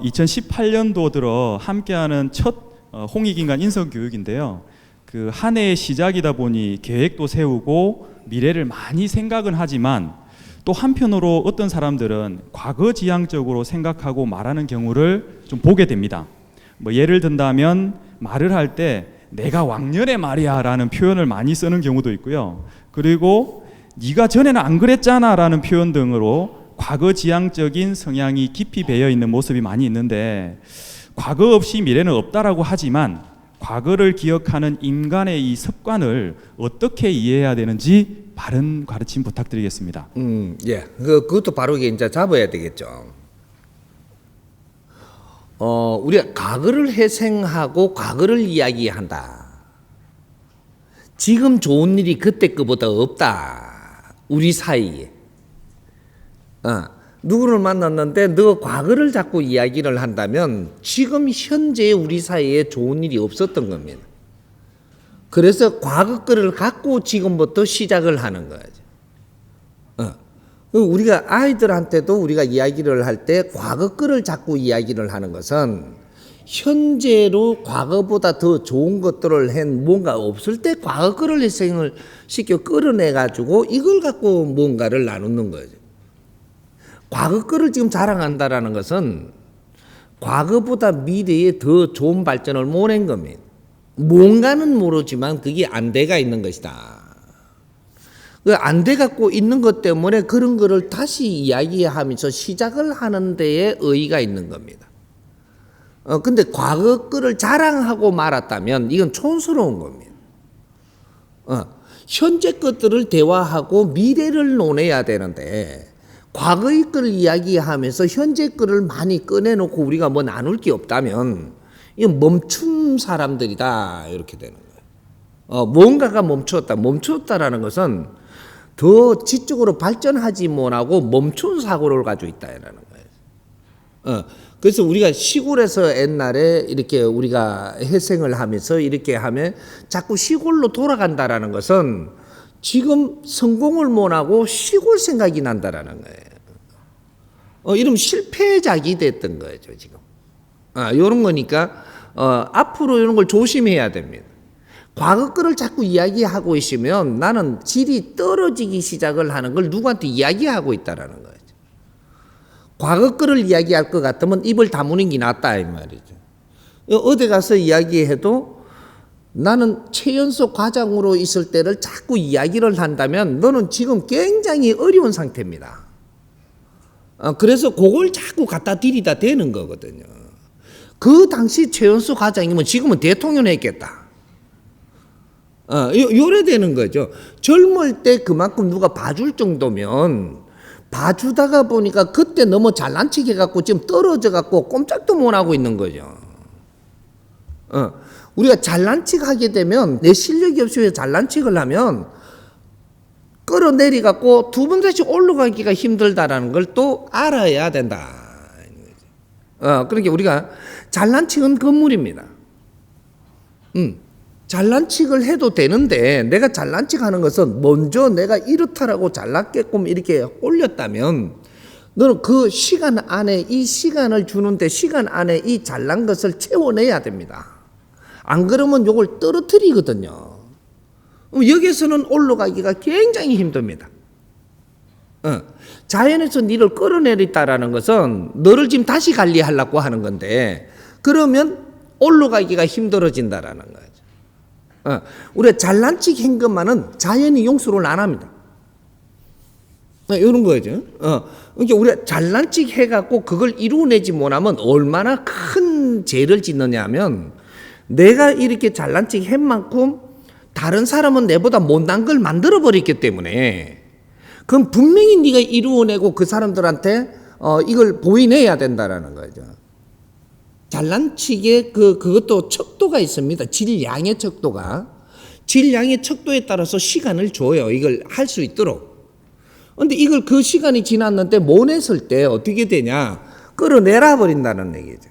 2018년도 들어 함께하는 첫 홍익인간 인성교육인데요. 그 한 해의 시작이다 보니 계획도 세우고 미래를 많이 생각은 하지만 또 한편으로 어떤 사람들은 과거지향적으로 생각하고 말하는 경우를 좀 보게 됩니다. 뭐 예를 든다면 말을 할 때 내가 왕년에 말이야 라는 표현을 많이 쓰는 경우도 있고요. 그리고 네가 전에는 안 그랬잖아 라는 표현 등으로 과거지향적인 성향이 깊이 배어 있는 모습이 많이 있는데, 과거 없이 미래는 없다라고 하지만 과거를 기억하는 인간의 이 습관을 어떻게 이해해야 되는지 바른 가르침 부탁드리겠습니다. 예. 그것도 바로 이제 잡아야 되겠죠. 우리가 과거를 회생하고 과거를 이야기한다. 지금 좋은 일이 그때 거보다 없다. 우리 사이에. 누구를 만났는데 너 과거를 자꾸 이야기를 한다면 지금 현재 우리 사이에 좋은 일이 없었던 겁니다. 그래서 과거 거를 갖고 지금부터 시작을 하는 거죠. 우리가 아이들한테도 우리가 이야기를 할 때 과거 거를 자꾸 이야기를 하는 것은 현재로 과거보다 더 좋은 것들을 한 뭔가 없을 때 과거 거를 희생을 시켜 끌어내 가지고 이걸 갖고 뭔가를 나누는 거죠. 과거 거를 지금 자랑한다라는 것은 과거보다 미래에 더 좋은 발전을 못한 겁니다. 뭔가는 모르지만 그게 안대가 있는 것이다. 그 안대 갖고 있는 것 때문에 그런 거를 다시 이야기하면서 시작을 하는 데에 의의가 있는 겁니다. 근데 과거 거를 자랑하고 말았다면 이건 촌스러운 겁니다. 현재 것들을 대화하고 미래를 논해야 되는데 과거의 거를 이야기하면서 현재 거를 많이 꺼내놓고 우리가 뭐 나눌 게 없다면 이건 멈춘 사람들이다 이렇게 되는 거예요. 뭔가가 멈추었다라는 것은 더 지적으로 발전하지 못하고 멈춘 사고를 가지고 있다라는 거예요. 그래서 우리가 시골에서 옛날에 이렇게 우리가 회생을 하면서 이렇게 하면 자꾸 시골로 돌아간다라는 것은 지금 성공을 못하고 시골 생각이 난다라는 거예요. 이러면 실패작이 됐던 거죠, 지금. 이런 거니까, 앞으로 이런 걸 조심해야 됩니다. 과거 거를 자꾸 이야기하고 있으면 나는 질이 떨어지기 시작을 하는 걸 누구한테 이야기하고 있다라는 거예요. 과거 거를 이야기할 것 같으면 입을 다무는 게 낫다, 이 말이죠. 어디 가서 이야기해도 나는 최연소 과장으로 있을 때를 자꾸 이야기를 한다면 너는 지금 굉장히 어려운 상태입니다. 그래서 그걸 자꾸 갖다 들이다 대는 거거든요. 그 당시 최연소 과장이면 지금은 대통령 했겠다. 요래 되는 거죠. 젊을 때 그만큼 누가 봐줄 정도면 봐주다가 보니까 그때 너무 잘난 척 해갖고 지금 떨어져 갖고 꼼짝도 못하고 있는 거죠. 우리가 잘난 척 하게 되면 내 실력이 없으면 잘난 척을 하면 끌어내리 갖고 두 번 다시 올라가기가 힘들다라는 걸 또 알아야 된다. 그러니까 우리가 잘난 척은 건물입니다. 잘난 척을 해도 되는데 내가 잘난 척 하는 것은 먼저 내가 이렇다라고 잘났게끔 이렇게 올렸다면 너는 그 시간 안에 이 시간을 주는데 시간 안에 이 잘난 것을 채워내야 됩니다. 안 그러면 요걸 떨어뜨리거든요. 여기서는 올라가기가 굉장히 힘듭니다. 자연에서 니를 끌어내렸다라는 것은 너를 지금 다시 관리하려고 하는 건데 그러면 올라가기가 힘들어진다라는 거죠. 우리가 잘난 척 한 것만은 자연이 용서를 안 합니다. 이런 거죠. 그러니까 우리가 잘난 척 해갖고 그걸 이루어내지 못하면 얼마나 큰 죄를 짓느냐 하면 내가 이렇게 잘난 척 한 만큼 다른 사람은 내보다 못난 걸 만들어버렸기 때문에 그럼 분명히 네가 이루어내고 그 사람들한테 이걸 보이내야 된다라는 거죠. 잘난 척에 그것도 척도가 있습니다. 질량의 척도가. 질량의 척도에 따라서 시간을 줘요. 이걸 할 수 있도록. 근데 이걸 그 시간이 지났는데 못 했을 때 어떻게 되냐? 끌어내라 버린다는 얘기죠.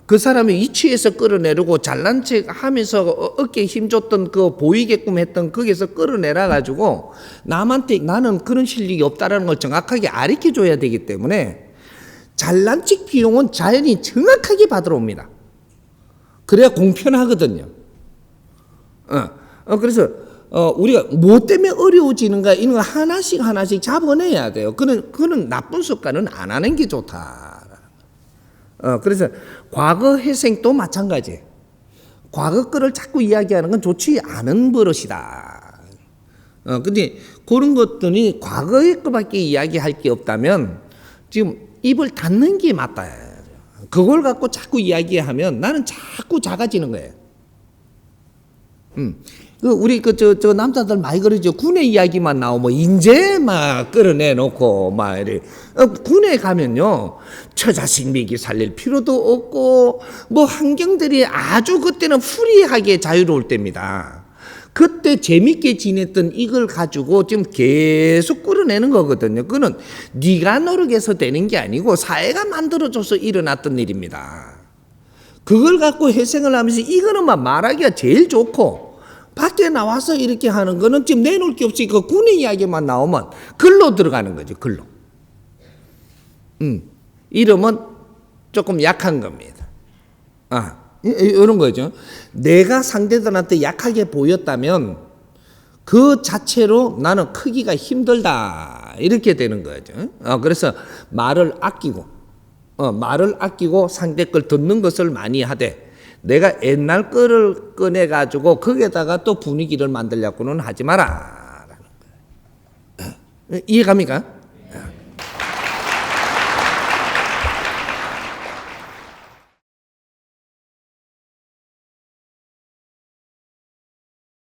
그 사람이 위치에서 끌어내려고 잘난 척 하면서 어깨에 힘줬던 그 보이게끔 했던 거기서 끌어내라 가지고 남한테 나는 그런 실력이 없다라는 걸 정확하게 가르쳐 줘야 되기 때문에 잘난 척 비용은 자연히 정확하게 받으러 옵니다. 그래야 공평하거든요. 그래서 우리가 뭐 때문에 어려워지는가 이런 거 하나씩 잡아내야 돼요. 그는 나쁜 습관은 안 하는 게 좋다. 그래서 과거 회생도 마찬가지. 과거 거를 자꾸 이야기하는 건 좋지 않은 버릇이다. 근데 그런 것들이 과거의 거밖에 이야기할 게 없다면 지금 입을 닫는 게 맞다. 그걸 갖고 자꾸 이야기하면 나는 자꾸 작아지는 거예요. 우리 저 남자들 많이 그러죠. 군의 이야기만 나오면 인제 막 끌어내놓고 막 이래. 군에 가면요 처자식 살릴 필요도 없고 뭐 환경들이 아주 그때는 프리하게 자유로울 때입니다. 그때 재밌게 지냈던 이걸 가지고 지금 계속 끌어내는 거거든요. 그거는 네가 노력해서 되는 게 아니고 사회가 만들어줘서 일어났던 일입니다. 그걸 갖고 회생을 하면서 이거는 말하기가 제일 좋고 밖에 나와서 이렇게 하는 거는 지금 내놓을 게 없이 그 군의 이야기만 나오면 글로 들어가는 거죠. 글로. 이러면 조금 약한 겁니다. 이런 거죠. 내가 상대들한테 약하게 보였다면 그 자체로 나는 크기가 힘들다 이렇게 되는 거죠. 그래서 말을 아끼고 상대 걸 듣는 것을 많이 하되 내가 옛날 거를 꺼내가지고 거기에다가 또 분위기를 만들려고는 하지 마라. 이해갑니까?